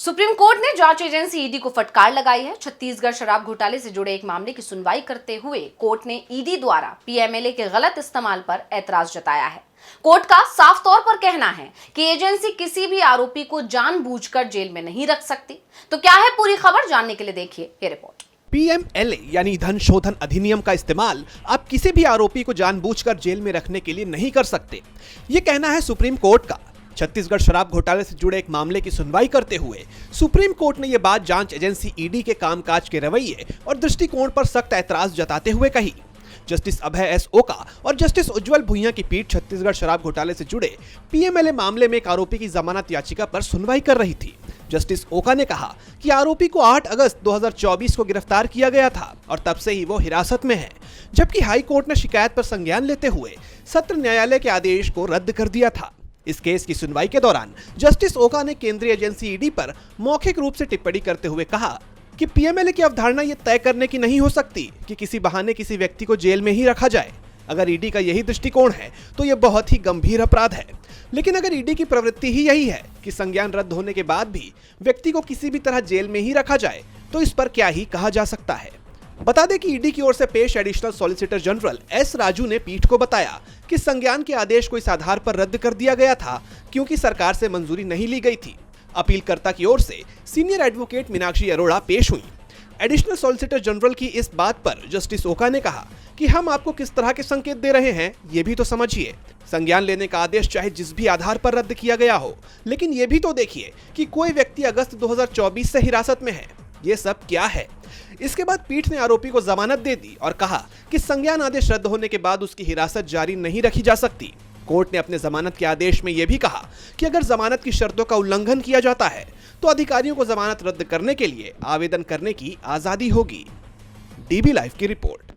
Supreme court ने जांच agency ED को फटकार लगाई है। छत्तीसगढ़ शराब घोटाले से जुड़े एक मामले की सुनवाई करते हुए कोर्ट ने ईडी द्वारा पीएमएलए के गलत इस्तेमाल पर ऐतराज जताया है। कोर्ट का साफ तौर पर कहना है कि एजेंसी किसी भी आरोपी को जानबूझकर जेल में नहीं रख सकती। तो क्या है पूरी खबर, जानने के लिए देखिए ये रिपोर्ट। पीएमएलए यानी धन शोधन अधिनियम का इस्तेमाल आप किसी भी आरोपी को जानबूझकर जेल में रखने के लिए नहीं कर सकते, ये कहना है सुप्रीम कोर्ट का। छत्तीसगढ़ शराब घोटाले से जुड़े एक मामले की सुनवाई करते हुए सुप्रीम कोर्ट ने यह बात जांच एजेंसी ईडी के कामकाज के रवैये और दृष्टिकोण पर सख्त ऐतराज जताते हुए कही। जस्टिस अभय एस ओका और जस्टिस उज्जवल भुइयां की पीठ छत्तीसगढ़ शराब घोटाले से जुड़े पीएमएलए मामले में एक आरोपी की जमानत याचिका पर सुनवाई कर रही थी। जस्टिस ओका ने कहा कि आरोपी को 8 अगस्त 2024 को गिरफ्तार किया गया था और तब से ही वो हिरासत में है, जबकि हाई कोर्ट ने शिकायत पर संज्ञान लेते हुए सत्र न्यायालय के आदेश को रद्द कर दिया था। इस केस की सुनवाई के दौरान जस्टिस ओका ने केंद्रीय एजेंसी ईडी पर मौखिक रूप से टिप्पणी करते हुए कहा कि पीएमएलए की अवधारणा ये तय करने की नहीं हो सकती कि किसी बहाने किसी व्यक्ति को जेल में ही रखा जाए। अगर ईडी का यही दृष्टिकोण है तो यह बहुत ही गंभीर अपराध है। लेकिन अगर ईडी की प्रवृत्ति ही यही है कि संज्ञान रद्द होने के बाद भी व्यक्ति को किसी भी तरह जेल में ही रखा जाए, तो इस पर क्या ही कहा जा सकता है। बता दें कि ईडी की ओर से पेश additional solicitor general S Raju ने पीठ को बताया कि संज्ञान के आदेश को इस आधार पर रद्द कर दिया गया था क्योंकि सरकार से मंजूरी नहीं ली गई थी। अपीलकर्ता की ओर से सीनियर एडवोकेट मीनाक्षी अरोड़ा पेश हुई। एडिशनल सॉलिसिटर जनरल की इस बात पर जस्टिस ओका ने कहा कि हम आपको किस तरह के संकेत दे रहे हैं ये भी तो समझिए। संज्ञान लेने का आदेश चाहे जिस भी आधार पर रद्द किया गया हो, लेकिन ये भी तो देखिए कि कोई व्यक्ति अगस्त 2024 से हिरासत में है। ये सब क्या है? इसके बाद पीठ ने आरोपी को जमानत दे दी और कहा कि संज्ञान आदेश रद्द होने के बाद उसकी हिरासत जारी नहीं रखी जा सकती। कोर्ट ने अपने जमानत के आदेश में यह भी कहा कि अगर जमानत की शर्तों का उल्लंघन किया जाता है तो अधिकारियों को जमानत रद्द करने के लिए आवेदन करने की आजादी होगी। डीबी लाइव की रिपोर्ट।